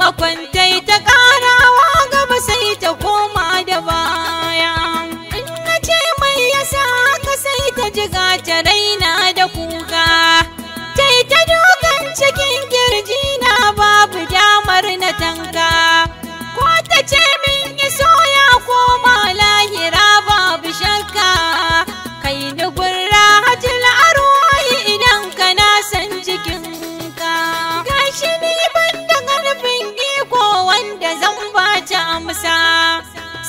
maimakon tai ta karawa gaba sai ta koma da baya. In na ce mai yasa haka sai ta jiga ta raina da kuka, tai ta dogon cikin kirji na babu damar na tanka, ko ta ce min iso ya koma lahira babu shakka. Kai ni gurra hajjil arwahi idan kana san jikinka, gashi ni ban da ƙarfin iko wanda zan bata amsa,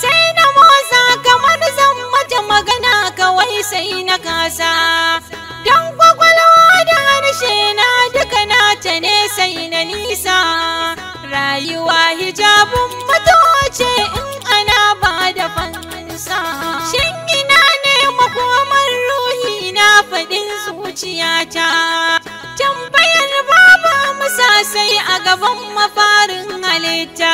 sai na motsa kamar zan mata magana kawai sai na kasa, don kwakwalwa da harshe na duka nata ne sai na nisa. Rayuwa hijabun mutuwa ce in ana ba da fansa, shin ina ne makomar ruhi na faɗin zuciyata? Tambayar babu amsa sai a gaban mafarin halitta,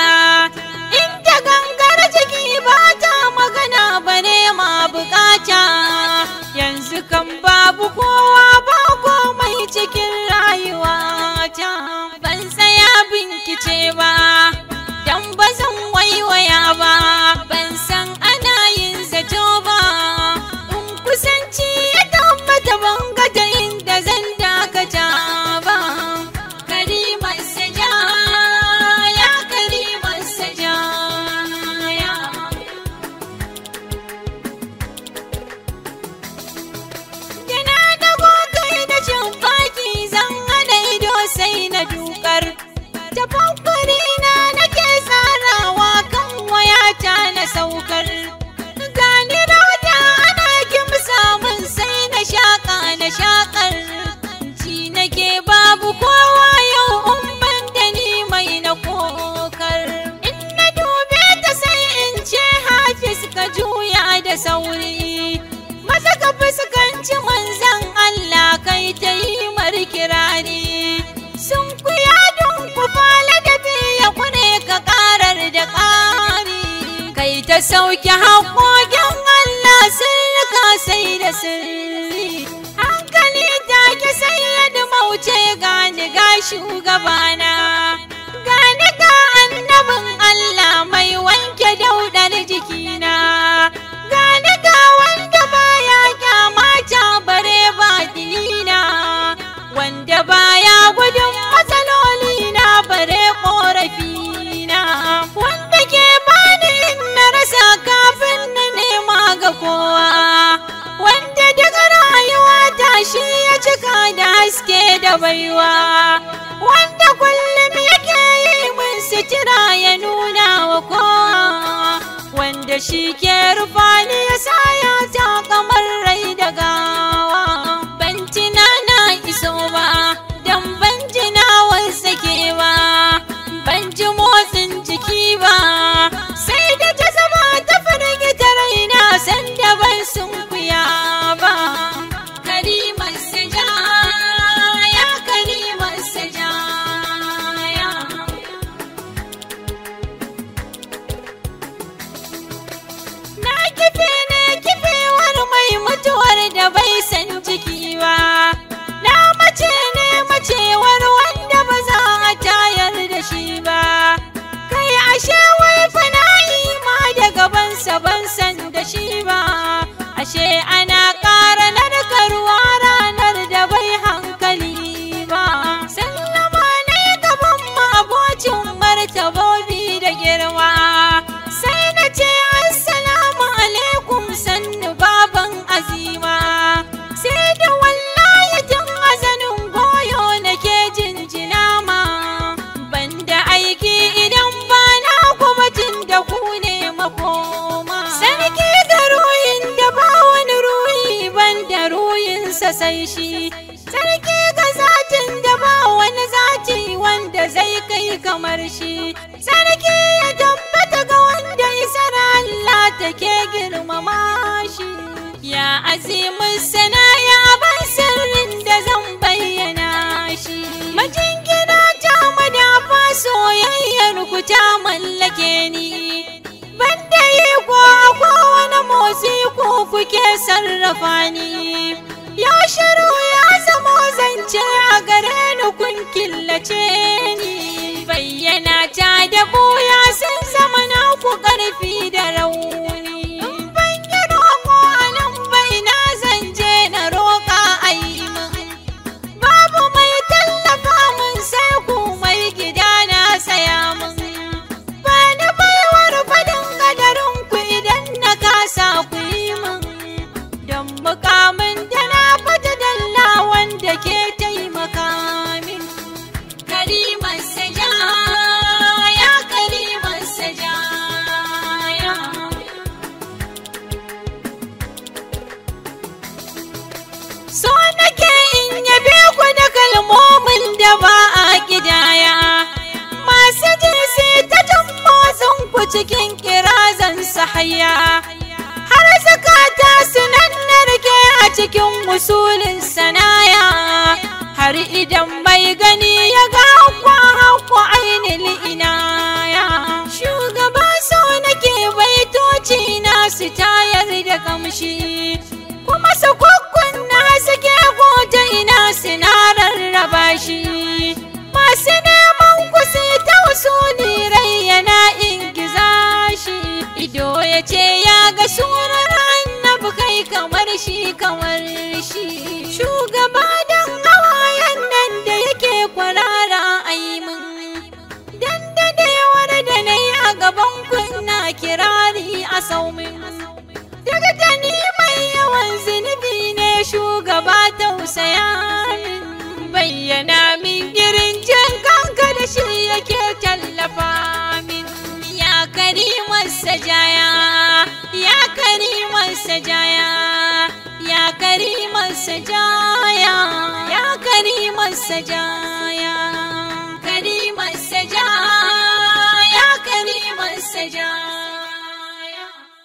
inda gangar jiki ba ta magana bare ma bukata. Yanzu kan babu kowa ba komai cikin rayuwata, ban tsaya binkice ba dan ba zan waiwaya ba, ban san ana yin zato ba, in kusanci ya tabbata ban ga ta inda zan dakata ba. Karimar sajaya, karimar sajaya, da na dago kai da shan baki zan hana ido sai na dukar, tafakkuri na nake tsarawa kan wayata na saukar, gani rauta ana kimsa mun sai na shakar, ji nake babu kowa yau umman da ni mai na kokar. In na dube ta sai in ce Hafiz ka juya da sauri, maza ka fuskanci manzan Allah kai ta yi mar kirari, sun kuya don ku fala da biya kune ka karar da ƙari, kai ta sauke haƙoƙin Allah sirrika sai da sirri. Hankali take sai yadda mauce gani ga shugabana, gani ga annabin Allah mai wanke daudar jikina, gani ga wanda baya kyamata bare ba dinina, wanda baya gudun matsaloli na bare korafina, wanda ke bani in na rasa kafin na nema ga kowa, wanda daga rayuwa ta shi ya cika da haske da baiwa, wanda kullum yake yi min sitira ya nuna wa kowa, wanda shi ke rufani ya sa ya ta kamar rai da gawa. Ban tunana iso ba dan ban ji nawar sake ba, ban ji motsin jiki ba, sai da ta zama ta firgita raina sanda ban sunkuya ba. Karimar sajaya, karimar sajaya, na kife ne kifewar mai mutuwar da bai san jiki ba, na mace ne macewar wanda ba za a tayar da shi ba, kai ashe wai fana'i ma da gabansa ban san da shi ba, ashe ana ƙara narkarwa ranar da bai hankali ba. Sallama ne gaban mabocin martabobi da girma, sai na ce assalamu alaikum sannu baban azima, sai da wallahi tun azanin goyo nake jinjina ma, banda aiki idan ba na kuma tun da ku ne makoma. Sarki ga ruhin da ba wani ruhi banda ruhinsa sai shi, sarki ga zatin da ba wani zati wanda zai kai kamar shi, sarki ya tabbata ga wanda isar Allah take girmama shi. Ya azimin sana ya ban sirrin da zan bayyana shi, majingina ta madafa soyayyar ku ta mallake ni, banda yi ko kowane motsi ko kuke sarrafa ni, ya shiru ya zamo zance a gare ni kun killace ni, bayyana ta shugaba tausaya min, bayyana min girin jin kanka da shi yake tallafa min. Ya karimar sajaya, ya karimar sajaya, ya karimar sajaya, ya karimar sajaya.